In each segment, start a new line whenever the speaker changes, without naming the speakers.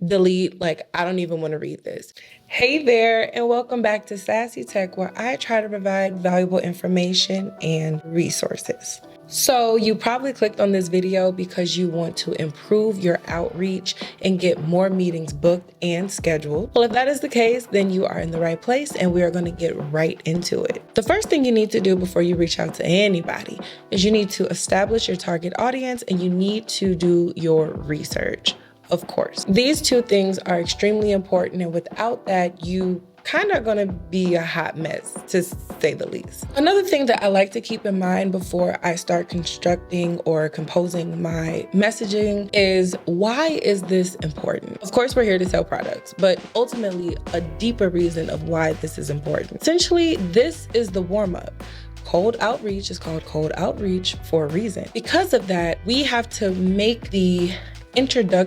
delete, like, I don't even want to read this. Hey there, and welcome back to Sassy Tech, where I try to provide valuable information and resources. So you probably clicked on this video because you want to improve your outreach and get more meetings booked and scheduled. Well, if that is the case, then you are in the right place and we are going to get right into it. The first thing you need to do before you reach out to anybody is you need to establish your target audience and you need to do your research. Of course, these two things are extremely important, and without that, you kind of gonna be a hot mess, to say the least. Another thing that I like to keep in mind before I start constructing or composing my messaging is, why is this important? Of course, we're here to sell products, but ultimately a deeper reason of why this is important. Essentially, this is the warm-up. Cold outreach is called cold outreach for a reason. Because of that, we have to make the we gotta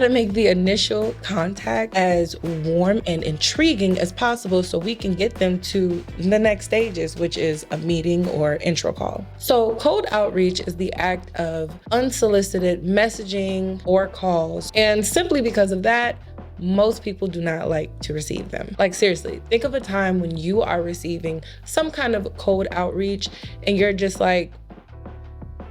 make the initial contact as warm and intriguing as possible so we can get them to the next stages, which is a meeting or intro call. So cold outreach is the act of unsolicited messaging or calls. And simply because of that, most people do not like to receive them. Like, seriously, think of a time when you are receiving some kind of cold outreach and you're just like,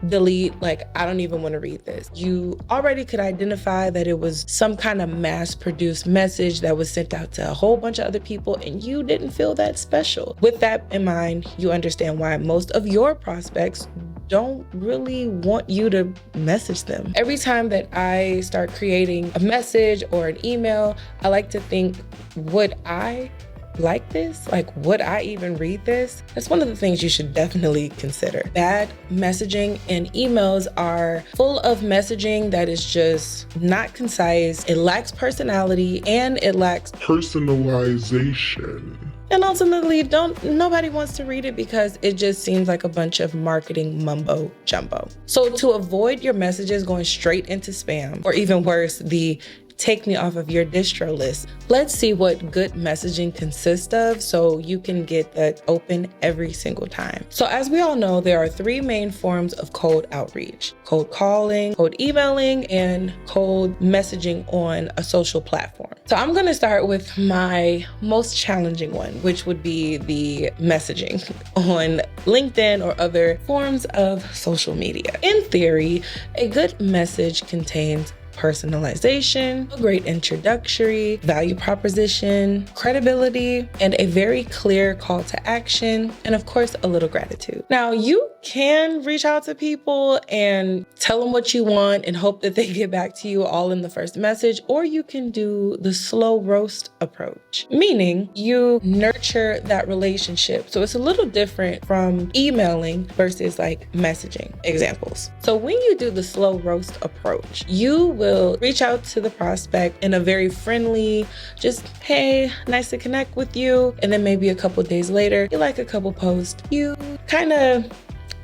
delete, like, I don't even want to read this. You already could identify that it was some kind of mass-produced message that was sent out to a whole bunch of other people and you didn't feel that special. With that in mind, you understand why most of your prospects don't really want you to message them. Every time that I start creating a message or an email, I like to think, would I like this? Like, would I even read this? That's one of the things you should definitely consider. Bad messaging and emails are full of messaging that is just not concise. It lacks personality and it lacks personalization. And ultimately, nobody wants to read it because it just seems like a bunch of marketing mumbo jumbo. So to avoid your messages going straight into spam, or even worse, the take me off of your distro list, let's see what good messaging consists of so you can get that open every single time. So as we all know, there are three main forms of cold outreach: cold calling, cold emailing, and cold messaging on a social platform. So I'm going to start with my most challenging one, which would be the messaging on LinkedIn or other forms of social media. In theory, a good message contains personalization, a great introductory, value proposition, credibility, and a very clear call to action, and of course, a little gratitude. Now, you can reach out to people and tell them what you want and hope that they get back to you all in the first message, or you can do the slow roast approach, meaning you nurture that relationship. So it's a little different from emailing versus like messaging. Examples. So when you do the slow roast approach, you will reach out to the prospect in a very friendly, just, hey, nice to connect with you. And then maybe a couple days later, you like a couple posts, you kind of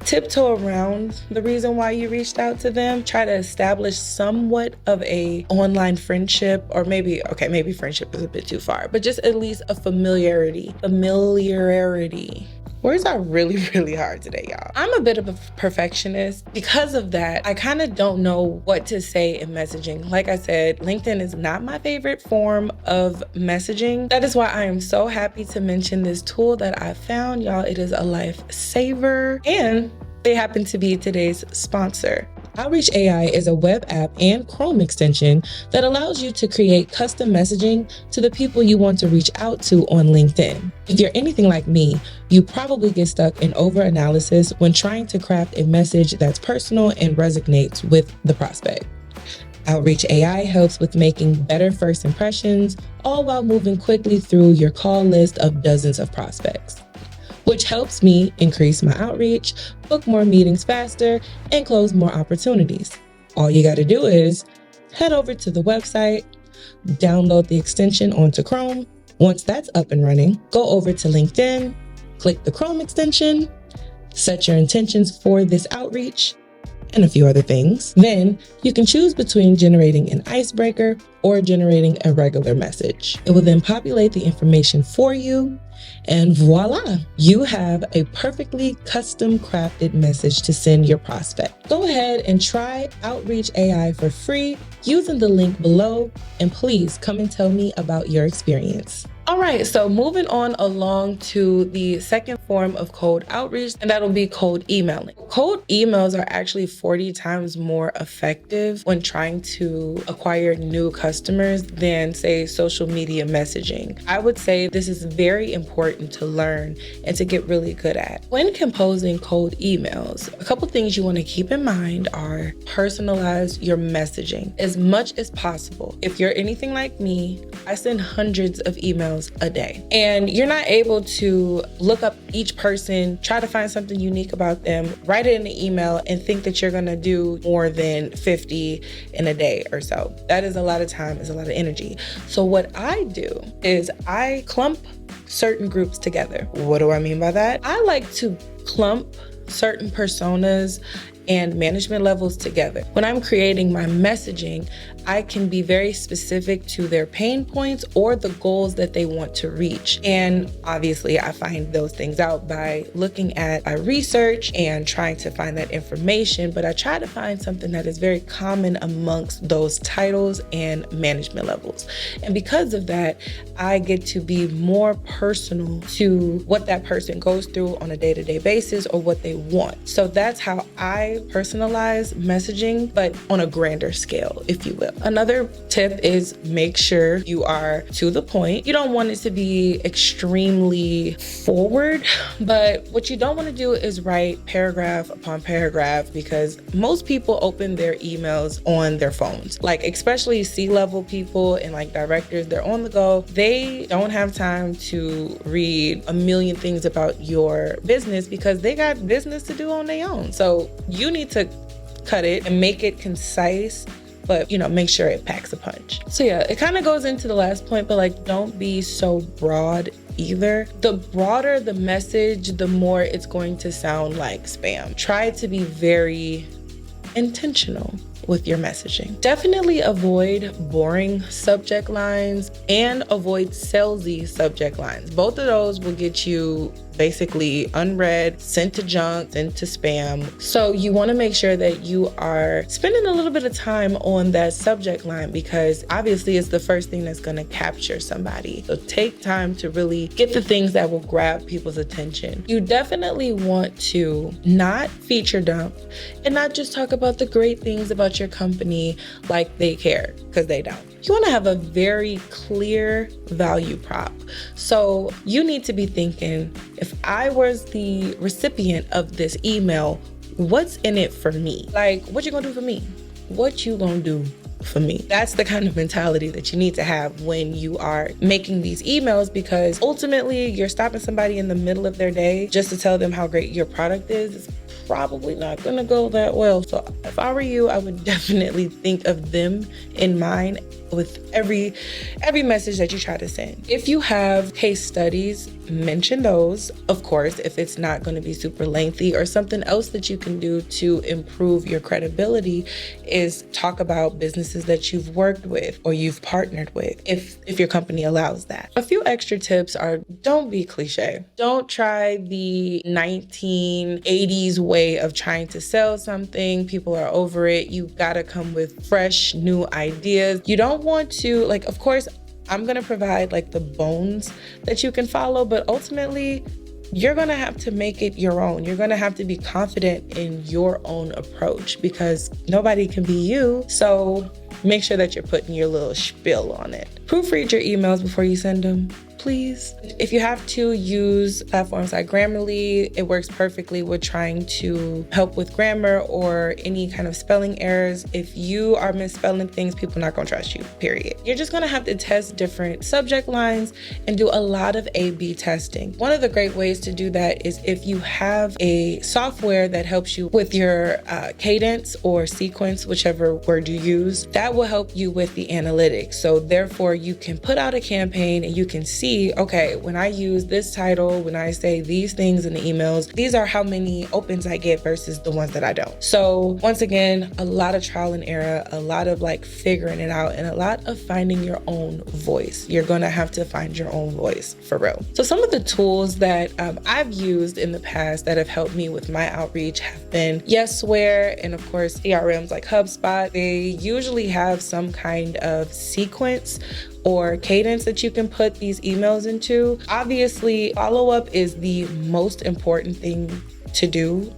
tiptoe around the reason why you reached out to them, try to establish somewhat of a online friendship, or maybe friendship is a bit too far, but just at least a familiarity. Words are really, really hard today, y'all. I'm a bit of a perfectionist. Because of that, I kind of don't know what to say in messaging. Like I said, LinkedIn is not my favorite form of messaging. That is why I am so happy to mention this tool that I found, y'all. It is a lifesaver, and they happen to be today's sponsor. Outreach AI is a web app and Chrome extension that allows you to create custom messaging to the people you want to reach out to on LinkedIn. If you're anything like me, you probably get stuck in over-analysis when trying to craft a message that's personal and resonates with the prospect. Outreach AI helps with making better first impressions, all while moving quickly through your call list of dozens of prospects, which helps me increase my outreach, book more meetings faster, and close more opportunities. All you got to do is head over to the website, download the extension onto Chrome. Once that's up and running, go over to LinkedIn, click the Chrome extension, set your intentions for this outreach, and a few other things. Then you can choose between generating an icebreaker or generating a regular message. It will then populate the information for you, and voila, you have a perfectly custom crafted message to send your prospect. Go ahead and try Outreach AI for free using the link below, and please come and tell me about your experience. All right, so moving on along to the second form of cold outreach, and that'll be cold emailing. Cold emails are actually 40 times more effective when trying to acquire new customers than, say, social media messaging. I would say this is very important to learn and to get really good at. When composing cold emails, a couple things you want to keep in mind are personalize your messaging as much as possible. If you're anything like me, I send hundreds of emails a day, and you're not able to look up each person, try to find something unique about them, write it in an email, and think that you're gonna do more than 50 in a day or so. That is a lot of time, it's a lot of energy. So what I do is I clump certain groups together. What do I mean by that? I like to clump certain personas and management levels together. When I'm creating my messaging, I can be very specific to their pain points or the goals that they want to reach. And obviously I find those things out by looking at my research and trying to find that information, but I try to find something that is very common amongst those titles and management levels. And because of that, I get to be more personal to what that person goes through on a day-to-day basis or what they want. So that's how I personalize messaging, but on a grander scale, if you will. Another tip is make sure you are to the point. You don't want it to be extremely forward, but what you don't want to do is write paragraph upon paragraph, because most people open their emails on their phones. Like especially C-level people and like directors, they're on the go. They don't have time to read a million things about your business because they got business to do on their own. So you need to cut it and make it concise, but make sure it packs a punch. So yeah, it kind of goes into the last point, but like don't be so broad either. The broader the message, the more it's going to sound like spam. Try to be very intentional with your messaging. Definitely avoid boring subject lines and avoid salesy subject lines. Both of those will get you basically unread, sent to junk, sent to spam. So you want to make sure that you are spending a little bit of time on that subject line, because obviously it's the first thing that's going to capture somebody. So take time to really get the things that will grab people's attention. You definitely want to not feature dump and not just talk about the great things about your company like they care, because they don't. You want to have a very clear value prop. So you need to be thinking, if I was the recipient of this email, what's in it for me? Like, what you gonna do for me? What you gonna do for me? That's the kind of mentality that you need to have when you are making these emails, because ultimately you're stopping somebody in the middle of their day just to tell them how great your product is. It's probably not gonna go that well. So if I were you, I would definitely think of them in mind with every message that you try to send. If you have case studies, mention those. Of course, if it's not going to be super lengthy, or something else that you can do to improve your credibility is talk about businesses that you've worked with or you've partnered with, if your company allows that. A few extra tips are, don't be cliche. Don't try the 1980s way of trying to sell something. People are over it. You gotta come with fresh, new ideas. You don't want to, like, of course, I'm gonna provide like the bones that you can follow, but ultimately you're gonna have to make it your own. You're gonna have to be confident in your own approach, because nobody can be you. So make sure that you're putting your little spiel on it. Proofread your emails before you send them, please. If you have to, use platforms like Grammarly. It works perfectly with trying to help with grammar or any kind of spelling errors. If you are misspelling things, people are not gonna trust you, period. You're just gonna have to test different subject lines and do a lot of A/B testing. One of the great ways to do that is if you have a software that helps you with your cadence or sequence, whichever word you use, that will help you with the analytics. So therefore you can put out a campaign and you can see see, okay, when I use this title, when I say these things in the emails, these are how many opens I get versus the ones that I don't. So once again, a lot of trial and error, a lot of like figuring it out, and a lot of finding your own voice. You're gonna have to find your own voice for real. So some of the tools that I've used in the past that have helped me with my outreach have been Yesware, and of course CRMs like HubSpot. They usually have some kind of sequence or cadence that you can put these emails into. Obviously, follow-up is the most important thing to do.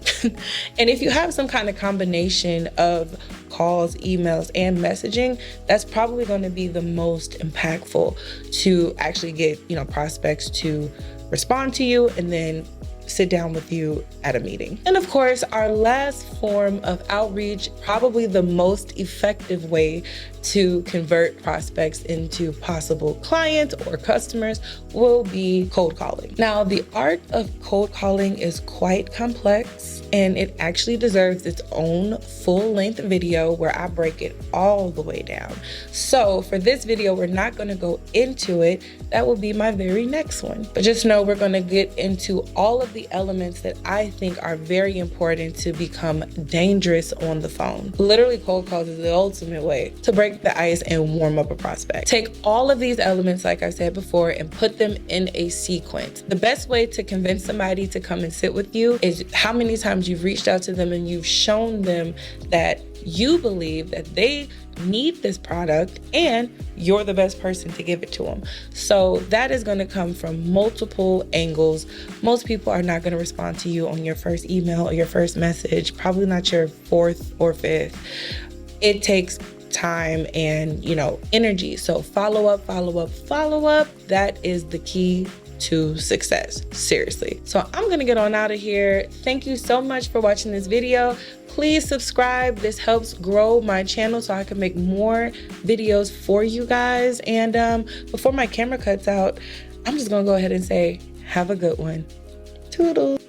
And if you have some kind of combination of calls, emails, and messaging, that's probably going to be the most impactful to actually get, prospects to respond to you and then sit down with you at a meeting. And of course, our last form of outreach, probably the most effective way to convert prospects into possible clients or customers, will be cold calling. Now, the art of cold calling is quite complex, and it actually deserves its own full-length video where I break it all the way down. So for this video, we're not going to go into it. That will be my very next one. But just know we're going to get into all of the elements that I think are very important to become dangerous on the phone. Literally, cold calls is the ultimate way to break the ice and warm up a prospect. Take all of these elements, like I said before, and put them in a sequence. The best way to convince somebody to come and sit with you is how many times you've reached out to them and you've shown them that you believe that they need this product and you're the best person to give it to them. So that is going to come from multiple angles. Most people are not going to respond to you on your first email or your first message, probably not your fourth or fifth. It takes time and, energy. So follow up. That is the key to success. Seriously. So I'm going to get on out of here. Thank you so much for watching this video. Please subscribe. This helps grow my channel so I can make more videos for you guys. And before my camera cuts out, I'm just going to go ahead and say, have a good one. Toodles.